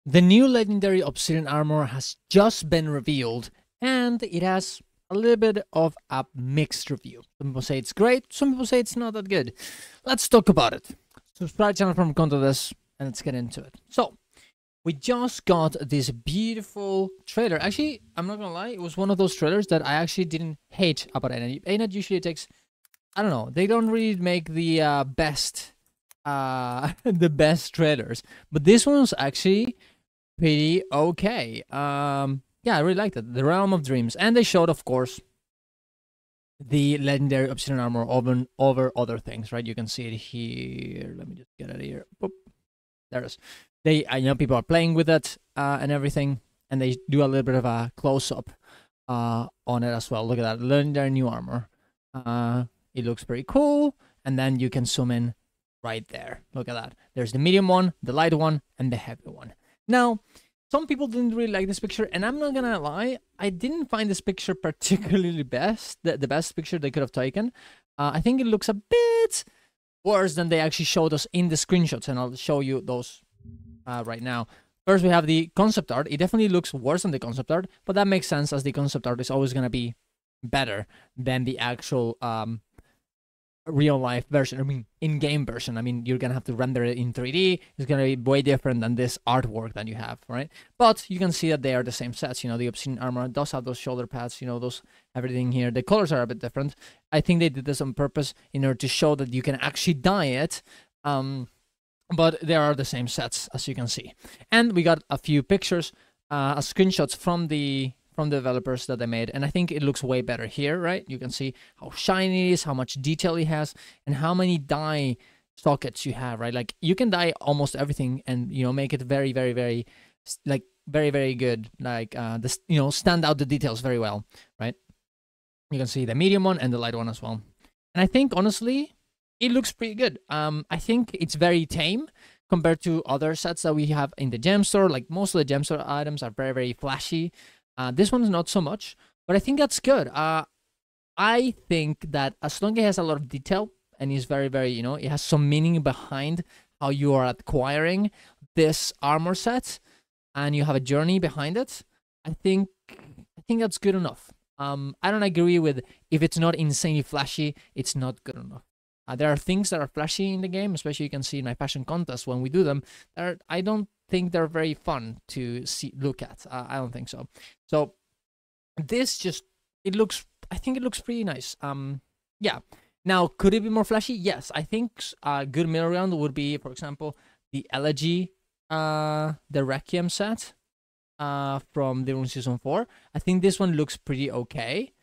The new legendary Obsidian armor has just been revealed, and it has a little bit of a mixed review. Some people say it's great, some people say it's not that good. Let's talk about it. Subscribe channel from Contodus, and let's get into it. So, we just got this beautiful trailer. Actually, I'm not gonna lie, it was one of those trailers that I actually didn't hate about ANET. ANET usually takes, I don't know, they don't really make the best the best trailers, but this one was actually pretty okay. Yeah, I really liked it. The Realm of Dreams, and they showed, of course, the legendary Obsidian armor over other things, right? You can see it here. Let me just get it here. Boop. There it is. They, people are playing with it and everything, and they do a little bit of a close up on it as well. Look at that legendary new armor. It looks pretty cool, and then you can zoom in right there. Look at that. There's the medium one, the light one, and the heavy one. Now, some people didn't really like this picture, and I'm not gonna lie, I didn't find this picture particularly the best picture they could have taken. I think it looks a bit worse than they actually showed us in the screenshots, and I'll show you those right now. First, we have the concept art. It definitely looks worse than the concept art, but that makes sense, as the concept art is always gonna be better than the actual real life version. I mean, in-game version. I mean, you're gonna have to render it in 3D. It's gonna be way different than this artwork that you have, right? But you can see that they are the same sets. The Obsidian armor does have those shoulder pads, those everything here. The colors are a bit different. I think they did this on purpose in order to show that you can actually dye it. But they are the same sets, as you can see. And we got a few pictures, screenshots from the developers that they made, and I think it looks way better here, right? You can see how shiny it is, how much detail it has, and how many dye sockets you have, right? Like, you can dye almost everything and make it very, very, very, like, very, very good. Like, stand out the details very well, right? You can see the medium one and the light one as well. And I think, honestly, it looks pretty good. I think it's very tame compared to other sets that we have in the gem store. Like, most of the gem store items are very, very flashy. This one's not so much, but I think that's good. I think that as long as it has a lot of detail and is very, very, it has some meaning behind how you are acquiring this armor set, and you have a journey behind it, I think that's good enough. I don't agree with, if it's not insanely flashy, it's not good enough. There are things that are flashy in the game, especially you can see in my passion contest when we do them. I don't think they're very fun to look at. I don't think so. So this just, I think it looks pretty nice. Yeah. Now, could it be more flashy? Yes. I think a good middle ground would be, for example, the Elegy, the Requiem set from the Rune Season 4. I think this one looks pretty okay.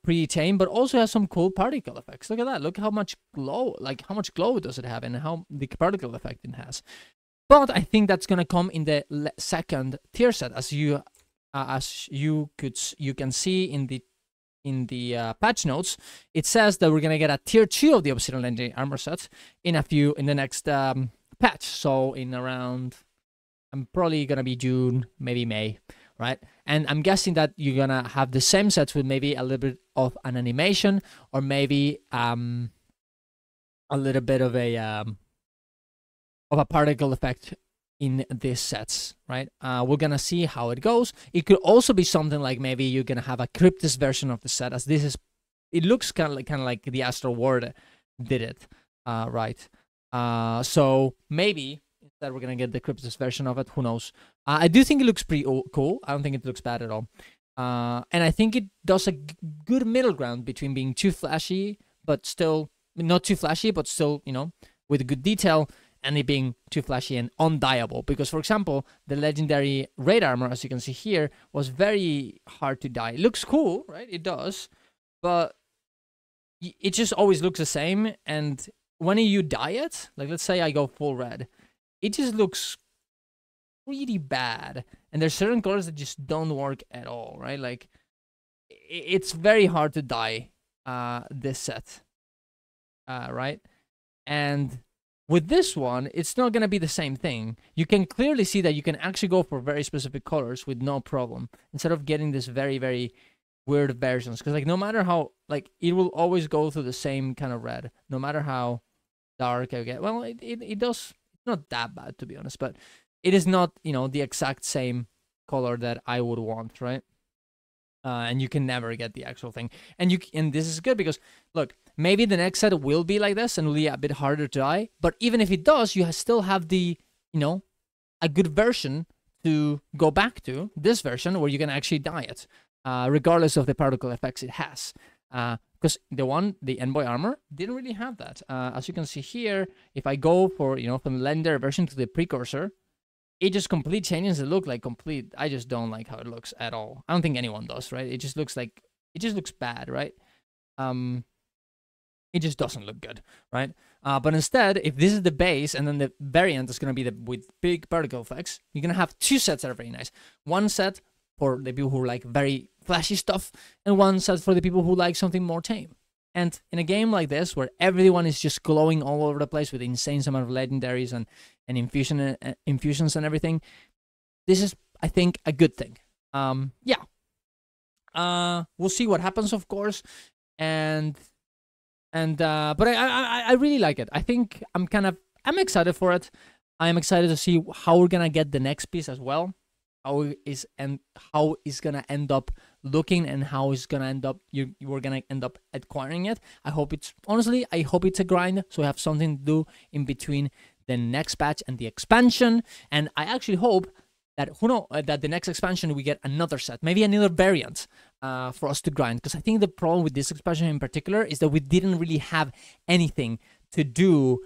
Pretty tame, but also has some cool particle effects. Look at that. Look how much glow, how much glow does it have, and how the particle effect it has. But I think that's gonna come in the second tier set, as you can see in the patch notes. It says that we're gonna get a tier 2 of the Obsidian Legendary armor set in the next patch. So in around, I'm probably gonna be June, maybe May, right? And I'm guessing that you're gonna have the same sets with maybe a little bit of an animation, or maybe a little bit of a particle effect in these sets, right? We're gonna see how it goes. It could also be something like, maybe you're gonna have a Cryptus version of the set, as this is, it looks kind of like the Astral Ward did it, right? So maybe instead we're gonna get the Cryptus version of it. Who knows? I do think it looks pretty cool. I don't think it looks bad at all. And I think it does a good middle ground between being too flashy, but still not too flashy, but still, with good detail, and it being too flashy and undyeable. Because, for example, the legendary raid armor, as you can see here, was very hard to dye. It looks cool, right? It does, but it just always looks the same. And when you dye it, like, let's say I go full red, it just looks really bad. And there's certain colors that just don't work at all, right? Like, it's very hard to dye this set, right? And with this one, it's not going to be the same thing. You can clearly see that you can actually go for very specific colors with no problem, instead of getting this very, very weird versions. Because, like, no matter how, like, it will always go through the same kind of red, no matter how dark I get. Well, it does, it's not that bad, to be honest, but it is not, you know, the exact same color that I would want, right? And you can never get the actual thing. And this is good because, look, maybe the next set will be like this and will be a bit harder to dye. But even if it does, you still have the, you know, a good version to go back to, this version where you can actually dye it, regardless of the particle effects it has. Because the Envoy armor didn't really have that. As you can see here, if I go for, you know, from the legendary version to the precursor, it just completely changes the look, like complete. I just don't like how it looks at all. I don't think anyone does, right? It just looks like, it just looks bad, right? It just doesn't look good, right? But instead, if this is the base and then the variant is going to be with big particle effects, you're going to have two sets that are very nice. One set for the people who like very flashy stuff, and one set for the people who like something more tame. And in a game like this, where everyone is just glowing all over the place with insane amount of legendaries and infusions and everything, this is, I think, a good thing. Yeah. We'll see what happens, of course. But I really like it. I think I'm excited for it. I'm excited to see how we're gonna get the next piece as well. How it's gonna end up looking, and how it's gonna end up, we're gonna end up acquiring it. I hope it's a grind, so we have something to do in between the next patch and the expansion. And I actually hope that that the next expansion we get another set, maybe another variant, for us to grind. Because I think the problem with this expansion in particular is that we didn't really have anything to do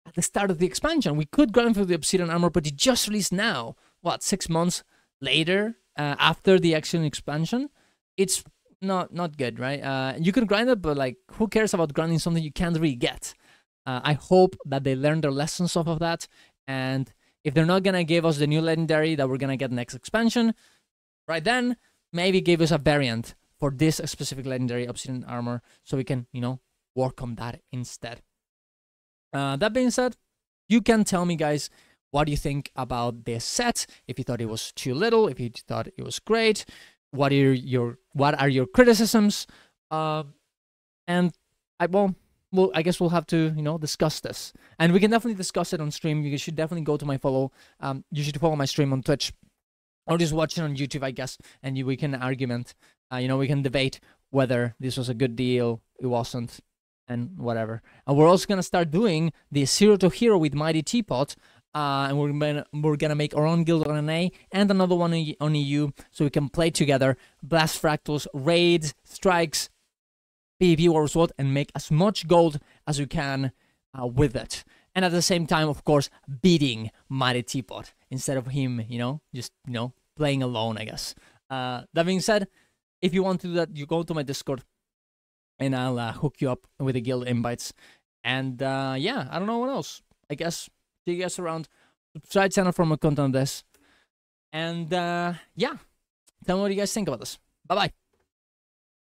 at the start of the expansion. We could grind for the Obsidian armor, but it just released now. What, 6 months later, after the actual expansion? It's not good, right? You can grind it, but like, who cares about grinding something you can't really get? I hope that they learn their lessons off of that, and if they're not gonna give us the new legendary that we're gonna get next expansion, right then, maybe give us a variant for this specific legendary Obsidian armor, so we can, you know, work on that instead. That being said, you can tell me, guys, what do you think about this set? If you thought it was too little, if you thought it was great, what are your criticisms? And I guess we'll have to, you know, discuss this, and we can definitely discuss it on stream. You should definitely go to my follow. You should follow my stream on Twitch, or just watch it on YouTube, I guess, and we can argument. You know, we can debate whether this was a good deal, it wasn't, and whatever. And we're also gonna start doing the Zero to Hero with Mighty Teapot. And we're gonna make our own guild on NA and another one on EU, so we can play together, blast fractals, raids, strikes, PvP War SWAT, and make as much gold as we can with it. And at the same time, of course, beating Mighty Teapot instead of him, you know, just, you know, playing alone, I guess. That being said, if you want to do that, you go to my Discord, and I'll hook you up with the guild invites. And yeah, I don't know what else. I guess. See you guys around. Subscribe channel for more content on this. And yeah, tell me what you guys think about this. Bye bye.